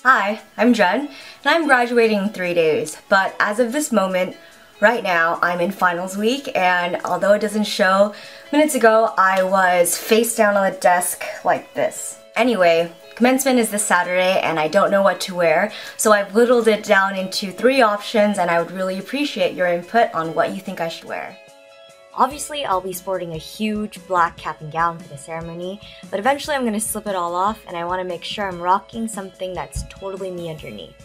Hi, I'm Jen, and I'm graduating in 3 days, but as of this moment, right now, I'm in finals week, and although it doesn't show, minutes ago I was face down on the desk like this. Anyway, commencement is this Saturday, and I don't know what to wear, so I've whittled it down into 3 options, and I would really appreciate your input on what you think I should wear. Obviously, I'll be sporting a huge black cap and gown for the ceremony, but eventually I'm going to slip it all off, and I want to make sure I'm rocking something that's totally me underneath.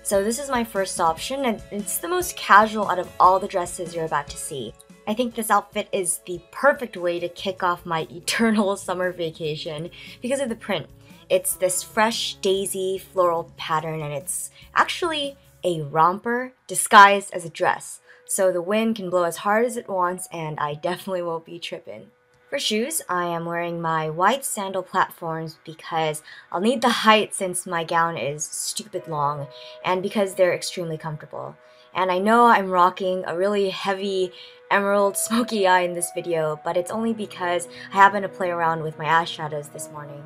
So this is my first option, and it's the most casual out of all the dresses you're about to see. I think this outfit is the perfect way to kick off my eternal summer vacation because of the print. It's this fresh daisy floral pattern, and it's actually a romper disguised as a dress. So the wind can blow as hard as it wants, and I definitely won't be tripping. For shoes, I am wearing my white sandal platforms because I'll need the height since my gown is stupid long, and because they're extremely comfortable. And I know I'm rocking a really heavy emerald smoky eye in this video, but it's only because I happen to play around with my eyeshadows this morning.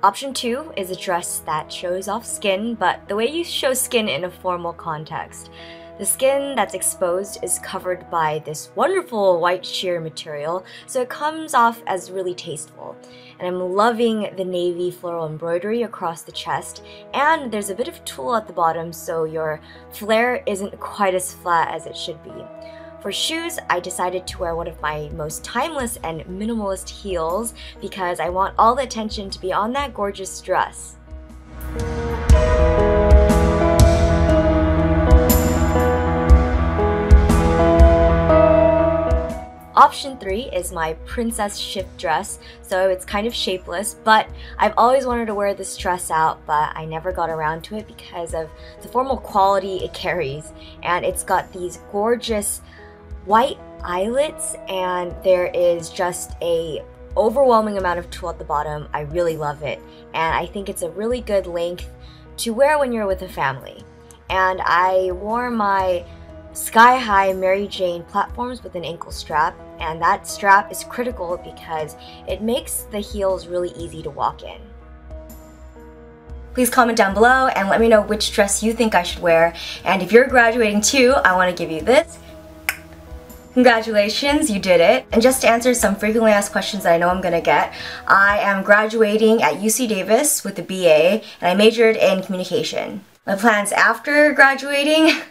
Option 2 is a dress that shows off skin, but the way you show skin in a formal context. The skin that's exposed is covered by this wonderful white sheer material, so it comes off as really tasteful. And I'm loving the navy floral embroidery across the chest, and there's a bit of tulle at the bottom so your flare isn't quite as flat as it should be. For shoes, I decided to wear one of my most timeless and minimalist heels because I want all the attention to be on that gorgeous dress. Option 3 is my princess shift dress, so it's kind of shapeless, but I've always wanted to wear this dress out, but I never got around to it because of the formal quality it carries. And it's got these gorgeous white eyelets, and there is just a overwhelming amount of tulle at the bottom. I really love it, and I think it's a really good length to wear when you're with a family. And I wore my sky-high Mary Jane platforms with an ankle strap, and that strap is critical because it makes the heels really easy to walk in. Please comment down below and let me know which dress you think I should wear, and if you're graduating too, I want to give you this. Congratulations, you did it. And just to answer some frequently asked questions that I know I'm gonna get, I am graduating at UC Davis with a BA, and I majored in communication. My plans after graduating,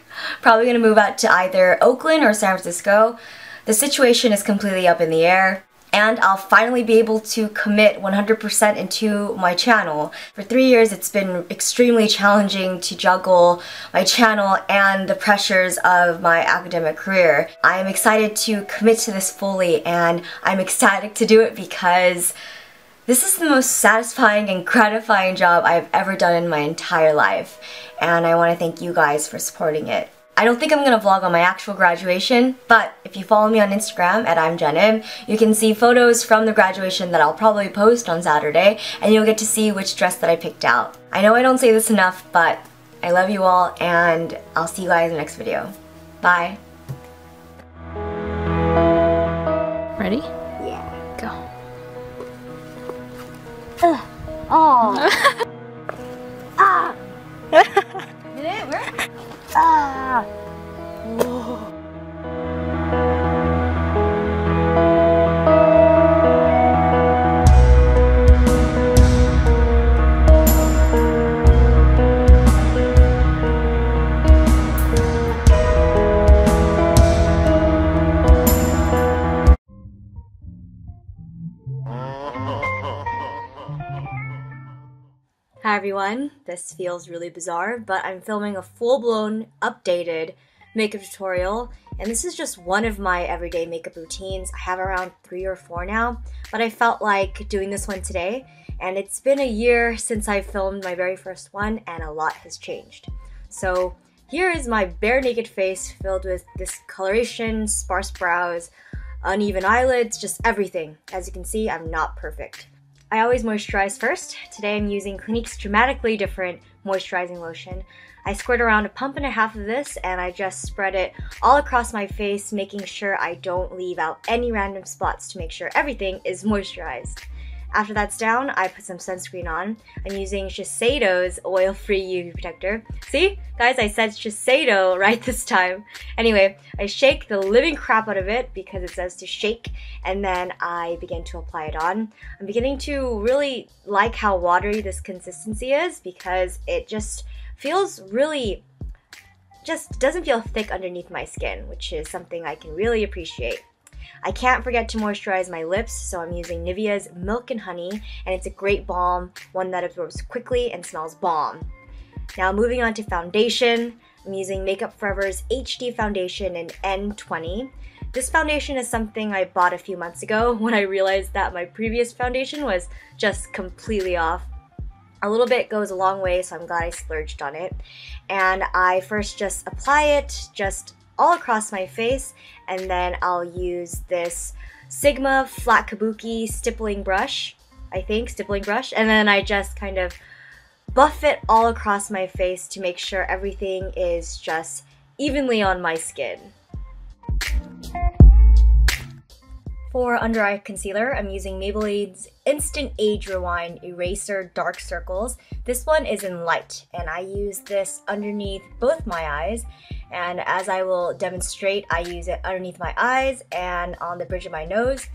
probably gonna move out to either Oakland or San Francisco. The situation is completely up in the air, and I'll finally be able to commit 100% into my channel. For 3 years, it's been extremely challenging to juggle my channel and the pressures of my academic career. I am excited to commit to this fully, and I'm ecstatic to do it because this is the most satisfying and gratifying job I've ever done in my entire life, and I want to thank you guys for supporting it. I don't think I'm going to vlog on my actual graduation, but if you follow me on Instagram at I'mJenIm, you can see photos from the graduation that I'll probably post on Saturday, and you'll get to see which dress that I picked out. I know I don't say this enough, but I love you all, and I'll see you guys in the next video. Bye. Ready? Yeah. Go. Oh. Ah. Did it work? Ah. Whoa. Hi everyone, this feels really bizarre, but I'm filming a full-blown, updated makeup tutorial, and this is just one of my everyday makeup routines. I have around 3 or 4 now, but I felt like doing this one today, and it's been a year since I filmed my very first one, and a lot has changed. So here is my bare naked face filled with discoloration, sparse brows, uneven eyelids, just everything. As you can see, I'm not perfect. I always moisturize first. Today I'm using Clinique's Dramatically Different Moisturizing Lotion. I squirt around 1.5 pumps of this and I just spread it all across my face, making sure I don't leave out any random spots to make sure everything is moisturized. After that's down, I put some sunscreen on. I'm using Shiseido's oil-free UV protector. See? Guys, I said Shiseido right this time. Anyway, I shake the living crap out of it because it says to shake, and then I begin to apply it on. I'm beginning to really like how watery this consistency is because it just feels really, just doesn't feel thick underneath my skin, which is something I can really appreciate. I can't forget to moisturize my lips, so I'm using Nivea's Milk and Honey, and it's a great balm, one that absorbs quickly and smells bomb. Now moving on to foundation, I'm using Makeup Forever's HD foundation in N20. This foundation is something I bought a few months ago when I realized that my previous foundation was just completely off. A little bit goes a long way, so I'm glad I splurged on it. And I first just apply it just all across my face, and then I'll use this Sigma Flat Kabuki stippling brush, and then I just kind of buff it all across my face to make sure everything is just evenly on my skin. For under eye concealer, I'm using Maybelline's Instant Age Rewind Eraser Dark Circles. This one is in light, and I use this underneath both my eyes. And as I will demonstrate, I use it underneath my eyes and on the bridge of my nose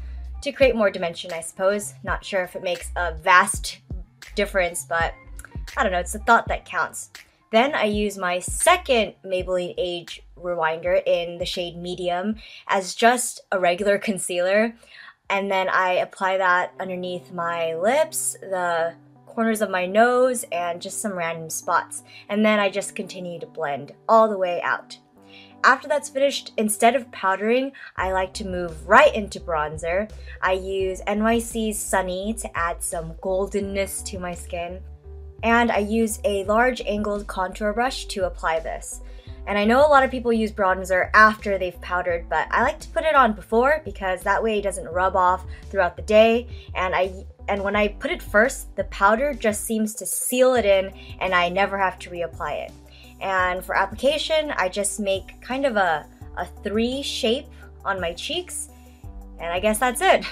to create more dimension, I suppose. Not sure if it makes a vast difference, but I don't know, it's the thought that counts. Then I use my second Maybelline Age Rewinder in the shade Medium as just a regular concealer. And then I apply that underneath my lips, the corners of my nose, and just some random spots. And then I just continue to blend all the way out. After that's finished, instead of powdering, I like to move right into bronzer. I use NYC's Sunny to add some goldenness to my skin. And I use a large angled contour brush to apply this. And I know a lot of people use bronzer after they've powdered, but I like to put it on before because that way it doesn't rub off throughout the day. And when I put it first, the powder just seems to seal it in and I never have to reapply it. And for application, I just make kind of a 3 shape on my cheeks, and I guess that's it.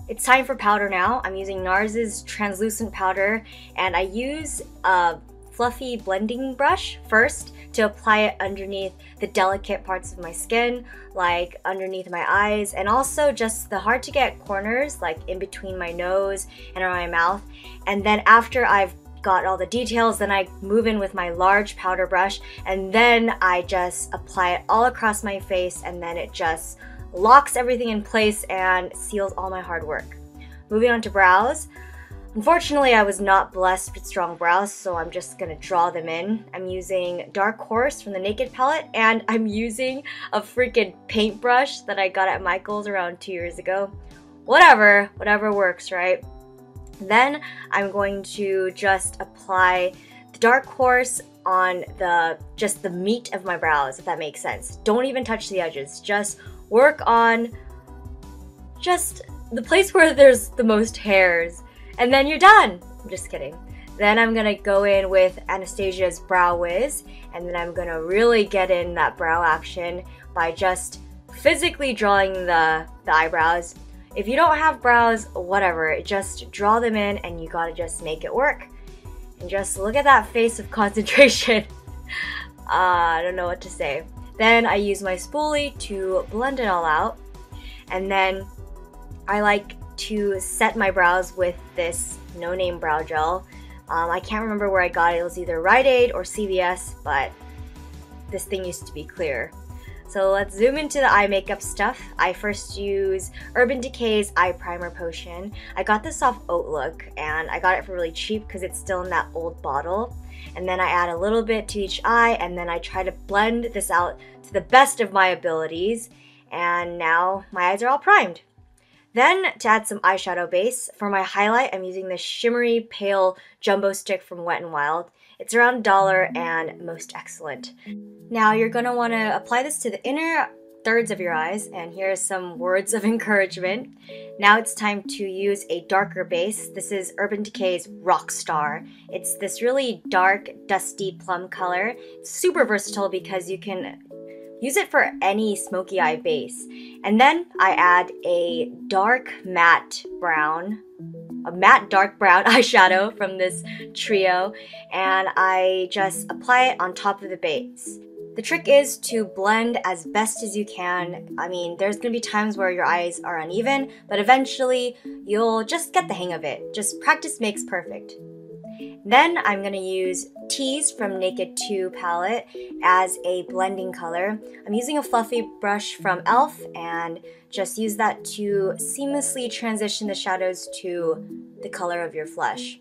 It's time for powder now. I'm using NARS's translucent powder, and I use a fluffy blending brush first to apply it underneath the delicate parts of my skin, like underneath my eyes, and also just the hard to get corners, like in between my nose and around my mouth. And then after I've got all the details, then I move in with my large powder brush, and then I just apply it all across my face, and then it just locks everything in place and seals all my hard work. Moving on to brows. Unfortunately, I was not blessed with strong brows, so I'm just gonna draw them in. I'm using Dark Horse from the Naked palette, and I'm using a freaking paintbrush that I got at Michael's around 2 years ago. Whatever works, right? Then I'm going to just apply the Dark Horse on just the meat of my brows, if that makes sense. Don't even touch the edges. Just work on just the place where there's the most hairs, and then you're done. I'm just kidding. Then I'm gonna go in with Anastasia's Brow Wiz, and then I'm gonna really get in that brow action by just physically drawing the eyebrows. If you don't have brows, whatever, just draw them in and you gotta just make it work. And just look at that face of concentration. I don't know what to say. Then I use my spoolie to blend it all out. And then I like to set my brows with this No Name Brow Gel. I can't remember where I got it. It was either Rite Aid or CVS, but this thing used to be clear. So let's zoom into the eye makeup stuff. I first use Urban Decay's Eye Primer Potion. I got this off Outlook, and I got it for really cheap because it's still in that old bottle. And then I add a little bit to each eye, and then I try to blend this out to the best of my abilities. And now my eyes are all primed. Then to add some eyeshadow base, for my highlight I'm using this shimmery pale jumbo stick from Wet n Wild. It's around $1 and most excellent. Now you're going to want to apply this to the inner thirds of your eyes, and here are some words of encouragement. Now it's time to use a darker base. This is Urban Decay's Rockstar. It's this really dark, dusty plum color. It's super versatile because you can use it for any smoky eye base. And then I add a dark matte brown a matte dark brown eyeshadow from this trio, and I just apply it on top of the base. The trick is to blend as best as you can. I mean, there's gonna be times where your eyes are uneven, but eventually you'll just get the hang of it. Just practice makes perfect. Then I'm gonna use Tease from Naked 2 palette as a blending color. I'm using a fluffy brush from e.l.f. and just use that to seamlessly transition the shadows to the color of your flesh.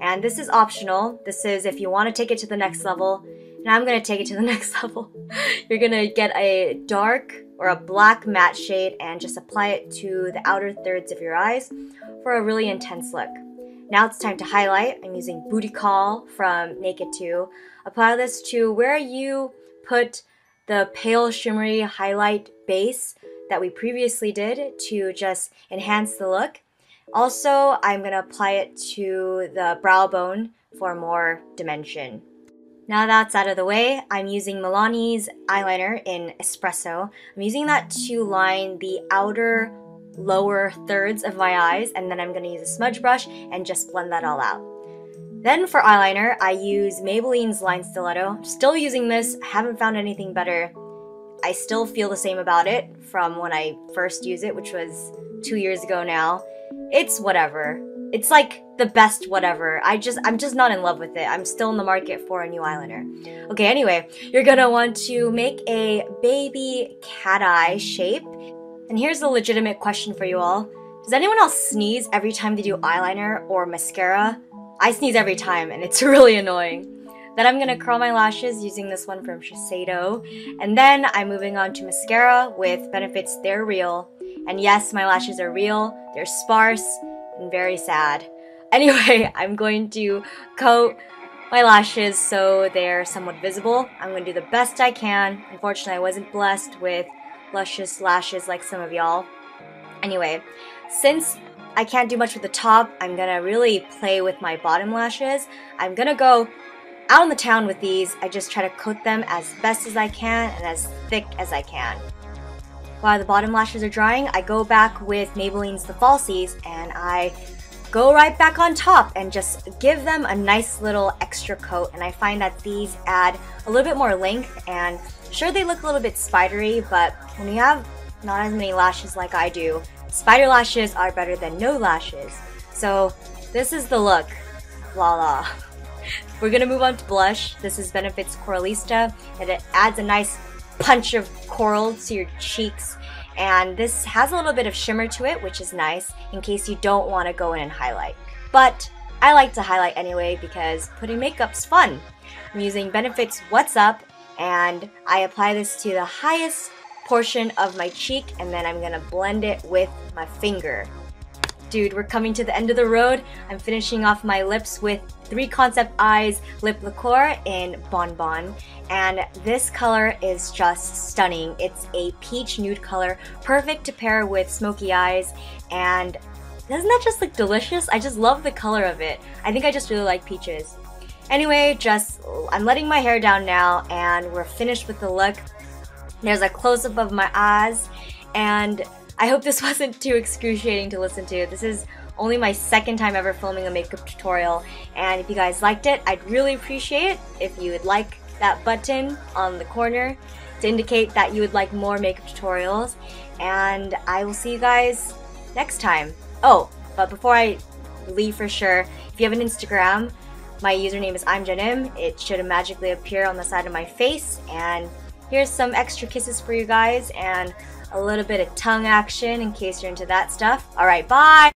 And this is optional. This is if you want to take it to the next level, and I'm gonna take it to the next level. You're gonna get a dark or a black matte shade and just apply it to the outer thirds of your eyes for a really intense look. Now it's time to highlight. I'm using Booty Call from Naked 2. Apply this to where you put the pale shimmery highlight base that we previously did to just enhance the look. Also, I'm going to apply it to the brow bone for more dimension. Now that's out of the way, I'm using Milani's eyeliner in Espresso. I'm using that to line the outer lower thirds of my eyes, and then I'm going to use a smudge brush and just blend that all out. Then for eyeliner, I use Maybelline's Line Stiletto. Still using this, haven't found anything better. I still feel the same about it from when I first used it, which was 2 years ago now. It's whatever. It's like the best whatever. I'm just not in love with it. I'm still in the market for a new eyeliner. Okay, anyway, you're gonna want to make a baby cat eye shape. And here's a legitimate question for you all. Does anyone else sneeze every time they do eyeliner or mascara? I sneeze every time and it's really annoying. Then I'm gonna curl my lashes using this one from Shiseido. And then I'm moving on to mascara with Benefit's They're Real. And yes, my lashes are real, they're sparse, and very sad. Anyway, I'm going to coat my lashes so they're somewhat visible. I'm gonna do the best I can. Unfortunately, I wasn't blessed with luscious lashes like some of y'all. Anyway, since I can't do much with the top, I'm gonna really play with my bottom lashes. I'm gonna go out on the town with these. I just try to coat them as best as I can and as thick as I can. While the bottom lashes are drying, I go back with Maybelline's The Falsies and I go right back on top and just give them a nice little extra coat. And I find that these add a little bit more length, and sure, they look a little bit spidery, but when you have not as many lashes like I do, spider lashes are better than no lashes. So this is the look. Voila. We're gonna move on to blush. This is Benefit's Coralista, and it adds a nice punch of coral to your cheeks. And this has a little bit of shimmer to it, which is nice in case you don't want to go in and highlight. But I like to highlight anyway because putting makeup's fun. I'm using Benefit's What's Up, and I apply this to the highest portion of my cheek, and then I'm gonna blend it with my finger. Dude, we're coming to the end of the road. I'm finishing off my lips with 3 Concept Eyes Lip Liqueur in Bon Bon, and this color is just stunning. It's a peach nude color, perfect to pair with smoky eyes, and doesn't that just look delicious? I just love the color of it. I think I just really like peaches. Anyway, I'm letting my hair down now, and we're finished with the look. There's a close-up of my eyes, and I hope this wasn't too excruciating to listen to. This is only my second time ever filming a makeup tutorial, and if you guys liked it, I'd really appreciate it if you would like that button on the corner to indicate that you would like more makeup tutorials, and I will see you guys next time. Oh, but before I leave for sure, if you have an Instagram, my username is I'mJennim. It should magically appear on the side of my face, and here's some extra kisses for you guys and a little bit of tongue action in case you're into that stuff. Alright, bye!